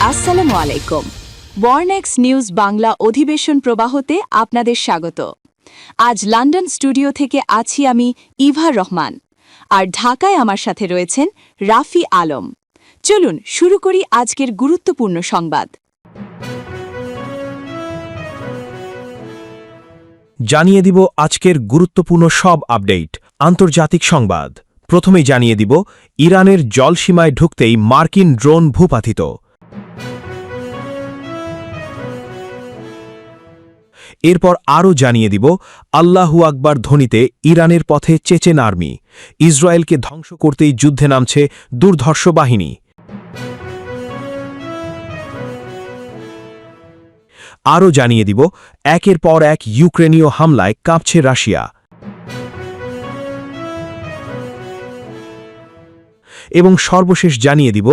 আসসালামু আলাইকুম। ওয়ারনেক্স নিউজ বাংলা অধিবেশন প্রবাহতে আপনাদের স্বাগত। আজ লন্ডন স্টুডিও থেকে আছি আমি ইভার রহমান, আর ঢাকায় আমার সাথে রয়েছেন রাফি আলম। চলুন শুরু করি আজকের গুরুত্বপূর্ণ সংবাদ। জানিয়ে দিব আজকের গুরুত্বপূর্ণ সব আপডেট। আন্তর্জাতিক সংবাদ প্রথমেই জানিয়ে দিব ইরানের জলসীমায় ঢুকতেই মার্কিন ড্রোন ভূপাতিত। এরপর আরও জানিয়ে দিব আল্লাহু আকবার ধ্বনিতে ইরানের পথে চেচেন আর্মি, ইসরায়েলকে ধ্বংস করতেই যুদ্ধে নামছে দুর্ধর্ষ বাহিনী। আরও জানিয়ে দিব একের পর এক ইউক্রেনীয় হামলায় কাঁপছে রাশিয়া। এবং সর্বশেষ জানিয়ে দিব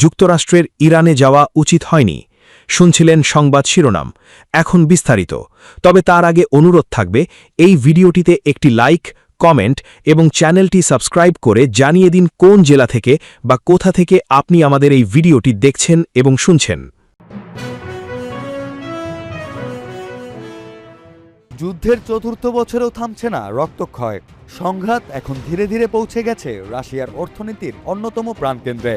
যুক্তরাষ্ট্রের ইরানে যাওয়া উচিত হয়নি। শুনছিলেন সংবাদ শিরোনাম, এখন বিস্তারিত। তবে তার আগে অনুরোধ থাকবে এই ভিডিওটিতে একটি লাইক, কমেন্ট এবং চ্যানেলটি সাবস্ক্রাইব করে জানিয়ে দিন কোন জেলা থেকে বা কোথা থেকে আপনি আমাদের এই ভিডিওটি দেখছেন এবং শুনছেন। যুদ্ধের চতুর্থ বছরেও থামছে না রক্তক্ষয়। সংঘাত এখন ধীরে ধীরে পৌঁছে গেছে রাশিয়ার অর্থনীতির অন্যতম প্রাণকেন্দ্রে।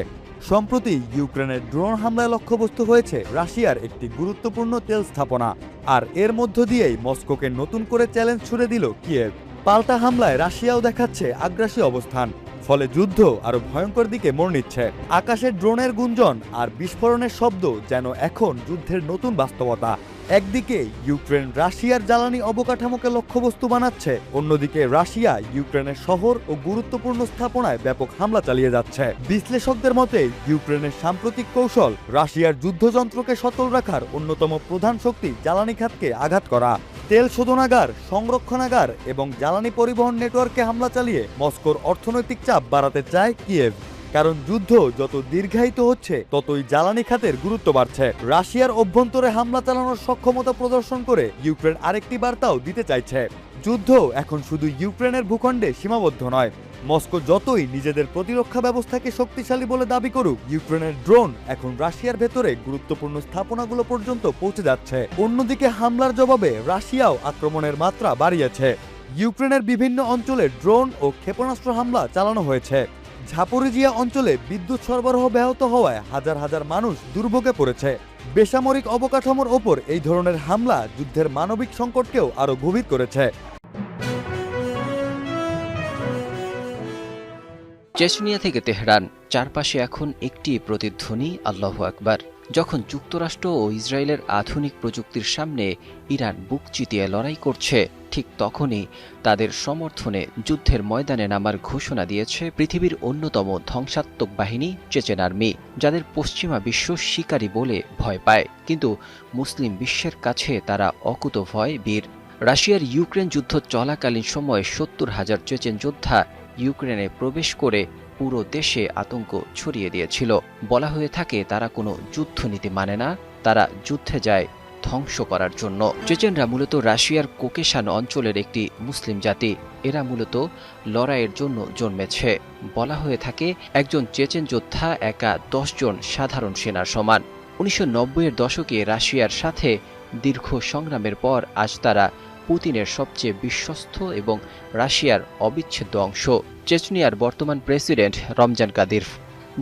সম্প্রতি ইউক্রেনের ড্রোন হামলায় লক্ষ্যবস্তু হয়েছে রাশিয়ার একটি গুরুত্বপূর্ণ তেল স্থাপনা, আর এর মধ্য দিয়েই মস্কোকে নতুন করে চ্যালেঞ্জ ছুড়ে দিল কিয়েভ। পাল্টা হামলায় রাশিয়াও দেখাচ্ছে আগ্রাসী অবস্থান, ফলে যুদ্ধ আরো ভয়ঙ্কর দিকে মোড় নিচ্ছে। আকাশে ড্রোনের গুঞ্জন আর বিস্ফোরণের শব্দ যেন এখন যুদ্ধের নতুন বাস্তবতা। একদিকে ইউক্রেন রাশিয়ার জ্বালানি অবকাঠামোকে লক্ষ্যবস্তু বানাচ্ছে, অন্যদিকে রাশিয়া ইউক্রেনের শহর ও গুরুত্বপূর্ণ স্থাপনায় ব্যাপক হামলা চালিয়ে যাচ্ছে। বিশ্লেষকদের মতে ইউক্রেনের সাম্প্রতিক কৌশল রাশিয়ার যুদ্ধযন্ত্রকে সচল রাখার অন্যতম প্রধান শক্তি জ্বালানি খাতকে আঘাত করা। তেল শোধনাগার, সংরক্ষণাগার এবং জ্বালানি পরিবহন নেটওয়ার্কে হামলা চালিয়ে মস্কোর অর্থনৈতিক চাপ বাড়াতে চায় কিয়েভ। কারণ যুদ্ধ যত দীর্ঘায়িত হচ্ছে ততই জ্বালানি খাতের গুরুত্ব বাড়ছে। রাশিয়ার অভ্যন্তরে হামলা চালানোর সক্ষমতা প্রদর্শন করে ইউক্রেন আরেকটি বার্তাও দিতে চাইছে, যুদ্ধ এখন শুধু ইউক্রেনের ভূখণ্ডে সীমাবদ্ধ নয়। মস্কো যতই নিজেদের প্রতিরক্ষা ব্যবস্থাকে শক্তিশালী বলে দাবি করুক, ইউক্রেনের ড্রোন এখন রাশিয়ার ভেতরে গুরুত্বপূর্ণ স্থাপনাগুলো পর্যন্ত পৌঁছে যাচ্ছে। অন্যদিকে হামলার জবাবে রাশিয়াও আক্রমণের মাত্রা বাড়িয়েছে। ইউক্রেনের বিভিন্ন অঞ্চলে ড্রোন ও ক্ষেপণাস্ত্র হামলা চালানো হয়েছে। ঝাপোরিজিয়া অঞ্চলে বিদ্যুৎ সরবরাহ ব্যাহত হওয়ায় হাজার হাজার মানুষ দুর্ভোগে পড়েছে। বেসামরিক অবকাঠামোর ওপর এই ধরনের হামলা যুদ্ধের মানবিক সংকটকেও আরো গভীর করেছে। চেচনিয়া থেকে তেহরান, চারপাশে এখন একটি প্রতিধ্বনি আল্লাহু আকবার। যখন যুক্তরাষ্ট্র ও ইসরায়েলের আধুনিক প্রযুক্তির সামনে ইরান বুক চিতিয়ে লড়াই করছে, ঠিক তখনই তাদের সমর্থনে যুদ্ধের ময়দানে নামার ঘোষণা দিয়েছে পৃথিবীর অন্যতম ধ্বংসাত্মক বাহিনী চেচেন আর্মি, যাদের পশ্চিমা বিশ্ব শিকারী বলে ভয় পায়, কিন্তু মুসলিম বিশ্বের কাছে তারা অকুতোভয় বীর। রাশিয়ার ইউক্রেন যুদ্ধ চলাকালীন সময়ে ৭০,০০০ চেচেন যোদ্ধা ইউক্রেনে প্রবেশ করে পুরো দেশে আতঙ্ক ছড়িয়ে দিয়েছিল। বলা হয়ে থাকে তারা কোনো যুদ্ধনীতি মানে না, তারা যুদ্ধে যায় ধ্বংস করার জন্য। চেচেনরা মূলত রাশিয়ার কোকেশান অঞ্চলের একটি মুসলিম জাতি। এরা মূলত লড়াইয়ের জন্য জন্মেছে। বলা হয়ে থাকে একজন চেচেন যোদ্ধা একা ১০ জন সাধারণ সেনার সমান। ১৯৯০-এর দশকে রাশিয়ার সাথে দীর্ঘ সংগ্রামের পর আজ তারা পুতিনের সবচেয়ে বিশ্বস্ত এবং রাশিয়ার অবিচ্ছেদ্য অংশ। চেচনিয়ার বর্তমান প্রেসিডেন্ট রমজান কাদিরভ,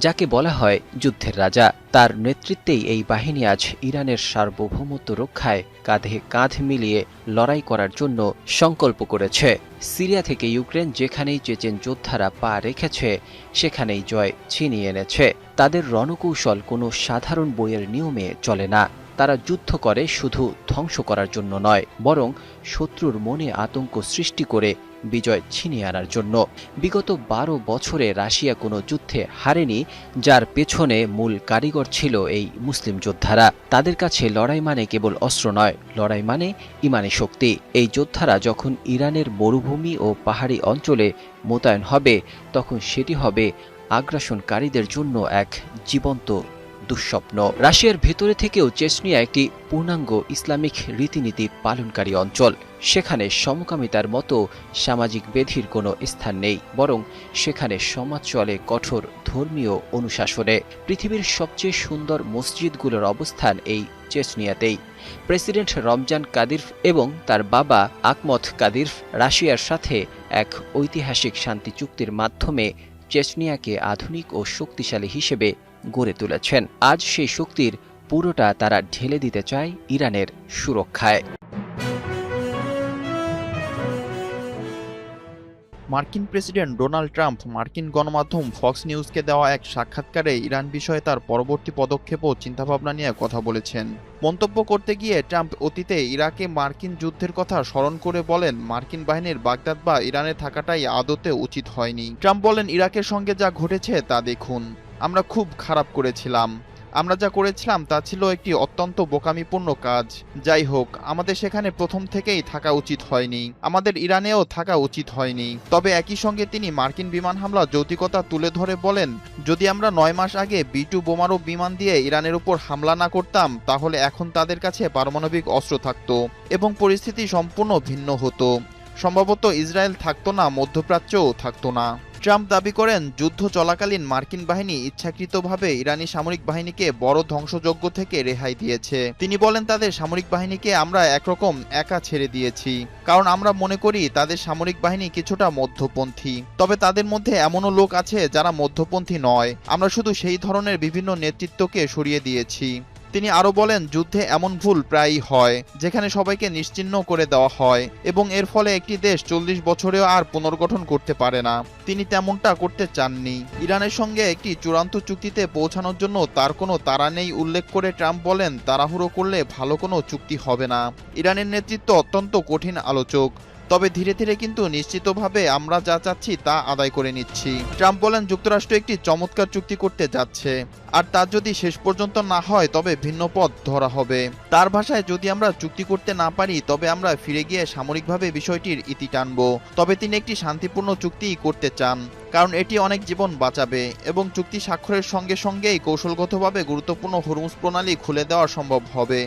যাকে বলা হয় যুদ্ধের রাজা, তার নেতৃত্বেই এই বাহিনী আজ ইরানের সার্বভৌমত্ব রক্ষায় কাঁধে কাঁধ মিলিয়ে লড়াই করার জন্য সংকল্প করেছে। সিরিয়া থেকে ইউক্রেন যেখানেই চেচেন যোদ্ধারা পা রেখেছে সেখানেই জয় ছিনিয়ে এনেছে। তাদের রণকৌশল কোনো সাধারণ বইয়ের নিয়মে চলে না। তারা যুদ্ধ করে শুধু ধ্বংস করার জন্য নয়, বরং শত্রুর মনে আতঙ্ক সৃষ্টি করে বিজয় ছিনিয়ে আনার জন্য। বিগত ১২ বছরে রাশিয়া কোনো যুদ্ধে হারেনি, যার পেছনে মূল কারিগর ছিল এই মুসলিম যোদ্ধারা। তাদের কাছে লড়াই মানে কেবল অস্ত্র নয়, লড়াই মানে ইমানি শক্তি। এই যোদ্ধারা যখন ইরানের মরুভূমি ও পাহাড়ি অঞ্চলে মোতায়েন হবে, তখন সেটি হবে আগ্রাসনকারীদের জন্য এক জীবন্ত দুঃস্বপ্ন। রাশিয়ার ভেতরে থেকেও চেচনিয়া একটি পূর্ণাঙ্গ ইসলামিক রীতিনীতি পালনকারী অঞ্চল। সেখানে সমকামিতার মতো সামাজিক বেধির কোনো স্থান নেই, বরং সেখানে সমাজ চলে কঠোর ধর্মীয় অনুশাসনে। পৃথিবীর সবচেয়ে সুন্দর মসজিদগুলোর অবস্থান এই চেচনিয়াতেই। প্রেসিডেন্ট রমজান কাদিরভ এবং তার বাবা আকমত কাদিরভ রাশিয়ার সাথে এক ঐতিহাসিক শান্তি চুক্তির মাধ্যমে চেচনিয়াকে আধুনিক ও শক্তিশালী হিসেবে গড়ে তুলেছেন। আজ সেই শক্তির পুরোটা তারা ঢেলে দিতে চায় ইরানের সুরক্ষায়। মার্কিন প্রেসিডেন্ট ডোনাল্ড ট্রাম্প মার্কিন গণমাধ্যম ফক্স নিউজকে দেওয়া এক সাক্ষাৎকারে ইরান বিষয়ে তার পরবর্তী পদক্ষেপ ও চিন্তাভাবনা নিয়ে কথা বলেছেন। মন্তব্য করতে গিয়ে ট্রাম্প অতীতে ইরাকে মার্কিন যুদ্ধের কথা স্মরণ করে বলেন, মার্কিন বাহিনীর বাগদাদ বা ইরানে থাকাটাই আদতে উচিত হয়নি। ট্রাম্প বলেন, ইরাকের সঙ্গে যা ঘটেছে তা দেখুন, আমরা খুব খারাপ করেছিলাম। আমরা যা করেছিলাম তা ছিল একটি অত্যন্ত বোকামিপূর্ণ কাজ। যাই হোক, আমাদের সেখানে প্রথম থেকেই থাকা উচিত হয়নি, আমাদের ইরানেও থাকা উচিত হয়নি। তবে একই সঙ্গে তিনি মার্কিন বিমান হামলা যৌক্তিকতা তুলে ধরে বলেন, যদি আমরা 9 মাস আগে B-2 বোমারু বিমান দিয়ে ইরানের উপর হামলা না করতাম, তাহলে এখন তাদের কাছে পারমাণবিক অস্ত্র থাকত এবং পরিস্থিতি সম্পূর্ণ ভিন্ন হতো। সম্ভবত ইসরায়েল থাকতো না, মধ্যপ্রাচ্যও থাকতো না। ট্রাম্প দাবি করেন, যুদ্ধ চলাকালীন মার্কিন বাহিনী ইচ্ছাকৃতভাবে ইরানি সামরিক বাহিনীকে বড় ধ্বংসযজ্ঞ থেকে রেহাই দিয়েছে। তিনি বলেন, তাদের সামরিক বাহিনীকে আমরা একরকম একা ছেড়ে দিয়েছি, কারণ আমরা মনে করি তাদের সামরিক বাহিনী কিছুটা মধ্যপন্থী। তবে তাদের মধ্যে এমনও লোক আছে যারা মধ্যপন্থী নয়, আমরা শুধু সেই ধরনের বিভিন্ন নেতৃত্বকে সরিয়ে দিয়েছি। তিনি আরও বলেন, যুদ্ধে এমন ভুল প্রায়ই হয় যেখানে সবাইকে নিশ্চিহ্ন করে দেওয়া হয় এবং এর ফলে একটি দেশ 40 বছরেও আর পুনর্গঠন করতে পারে না। তিনি তেমনটা করতে চাননি। ইরানের সঙ্গে একটি চূড়ান্ত চুক্তিতে পৌঁছানোর জন্য তার কোনো তাড়া নেই উল্লেখ করে ট্রাম্প বলেন, তাড়াহুড়ো করলে ভালো কোনো চুক্তি হবে না। ইরানের নেতৃত্ব অত্যন্ত কঠিন আলোচক, তবে ধীরে ধীরে কিন্তু নিশ্চিতভাবে আমরা যা চাচ্ছি তা আদায় করে নিচ্ছি। ট্রাম্প বলেন, যুক্তরাষ্ট্র একটি চমৎকার চুক্তি করতে যাচ্ছে, আর তা যদি শেষ পর্যন্ত না হয় তবে ভিন্ন পথ ধরা হবে। তার ভাষায়, যদি আমরা চুক্তি করতে না পারি তবে আমরা ফিরে গিয়ে সামরিকভাবে বিষয়টির ইতি টানব। তবে তিনি একটি শান্তিপূর্ণ চুক্তি করতে চান, কারণ এটি অনেক জীবন বাঁচাবে এবং চুক্তি স্বাক্ষরের সঙ্গে সঙ্গেই কৌশলগতভাবে গুরুত্বপূর্ণ হরমুজ প্রণালী খুলে দেওয়া সম্ভব হবে।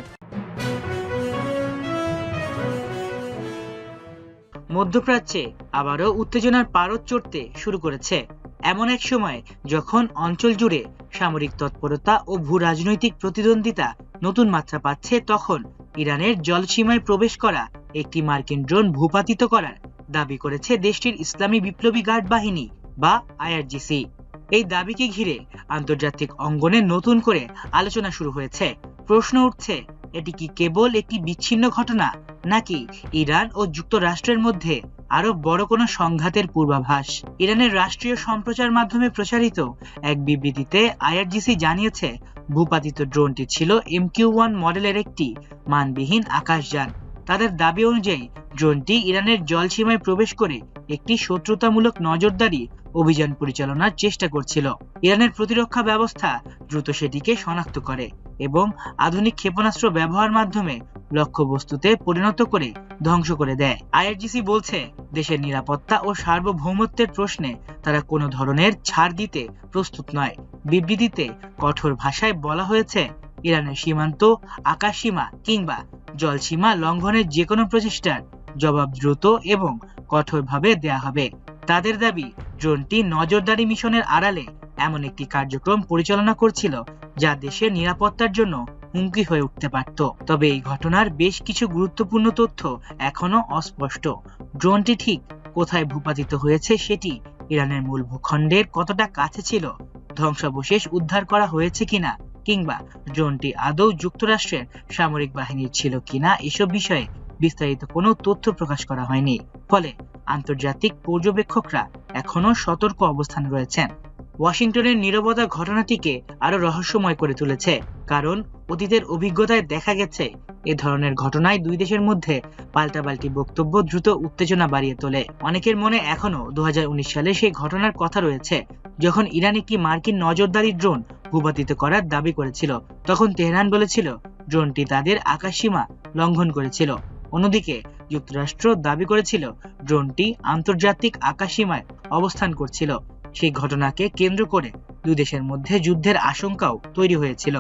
মধ্যপ্রাচ্যে আবারও উত্তেজনার পারদ চড়তে শুরু করেছে। এমন এক সময় যখন অঞ্চল জুড়ে সামরিক তৎপরতা ও ভূ রাজনৈতিক প্রতিদ্বন্দ্বিতা নতুন মাত্রা পাচ্ছে, তখন ইরানের জলসীমায় প্রবেশ করা একটি মার্কিন ড্রোন ভূপাতিত করার দাবি করেছে দেশটির ইসলামী বিপ্লবী গার্ড বাহিনী বা IRGC। এই দাবিকে ঘিরে আন্তর্জাতিক অঙ্গনে নতুন করে আলোচনা শুরু হয়েছে। প্রশ্ন উঠছে, এটি কি কেবল একটি বিচ্ছিন্ন ঘটনা, নাকি ইরান ও যুক্তরাষ্ট্রের মধ্যে আরো বড় কোনো সংঘাতের পূর্বাভাস? ইরানের রাষ্ট্রীয় সম্প্রচার মাধ্যমে প্রচারিত এক বিবৃতিতে IRGC জানিয়েছে, ভূপাতিত ড্রোনটি ছিল MQ-1 মডেলের একটি মানবিহীন আকাশযান। তাদের দাবি অনুযায়ী ড্রোনটি ইরানের জলসীমায় প্রবেশ করে একটি শত্রুতামূলক নজরদারি অভিযান পরিচালনার চেষ্টা করছিল। ইরানের প্রতিরক্ষা ব্যবস্থা দ্রুত সেটিকে শনাক্ত করে এবং আধুনিক ক্ষেপণাস্ত্র ব্যবহার মাধ্যমে লক্ষ্যবস্তুতে পরিণত করে ধ্বংস করে দেয়। IRGC বলছে, দেশের নিরাপত্তা ও সার্বভৌমত্বের প্রশ্নে তারা কোনো ধরনের ছাড় দিতে প্রস্তুত নয়। বিবৃতিতে কঠোর ভাষায় বলা হয়েছে, ইরানের সীমান্ত, আকাশসীমা কিংবা জলসীমা লঙ্ঘনের যে কোনো প্রচেষ্টার জবাব দ্রুত এবং কঠোরভাবে দেয়া হবে। তাদের দাবি, ড্রোনটি নজরদারি মিশনের আড়ালে এমন একটি কার্যক্রম পরিচালনা করছিল যা দেশের নিরাপত্তার জন্য হুমকি হয়ে উঠতে পারত। তবে এই ঘটনার বেশ কিছু গুরুত্বপূর্ণ তথ্য এখনো অস্পষ্ট। ড্রোনটি ঠিক কোথায় ভূপাতিত হয়েছে সেটি ইরানের মূল ভূখণ্ডের কতটা কাছে ছিল, ধ্বংসাবশেষ উদ্ধার করা হয়েছে কিনা, কিংবা ড্রোনটি আদৌ যুক্তরাষ্ট্রের সামরিক বাহিনীর ছিল কিনা, এসব বিষয়ে বিস্তারিত কোনো তথ্য প্রকাশ করা হয়নি। ফলে আন্তর্জাতিক পর্যবেক্ষকরা এখনো সতর্ক অবস্থানে রয়েছেন। ওয়াশিংটনের নীরবতা ঘটনাটিকে আরো রহস্যময় করে তুলেছে, কারণ অতীতের অভিজ্ঞতায় দেখা গেছে এ ধরনের ঘটনায় দুই দেশের মধ্যে পাল্টাপাল্টি বক্তব্য দ্রুত উত্তেজনা বাড়িয়ে তোলে। অনেকের মনে এখনো 2019 সালে সেই ঘটনার কথা রয়েছে, যখন ইরান একটি মার্কিন নজরদারি ড্রোন ভূপাতিত করার দাবি করেছিল। তখন তেহরান বলেছিল ড্রোনটি তাদের আকাশসীমা লঙ্ঘন করেছিল। অন্যদিকে যুক্তরাষ্ট্র দাবি করেছিল ড্রোনটি আন্তর্জাতিক আকাশসীমায় অবস্থান করছিল। সেই ঘটনাকে কেন্দ্র করে দুই দেশের মধ্যে যুদ্ধের আশঙ্কাও তৈরি হয়েছিল।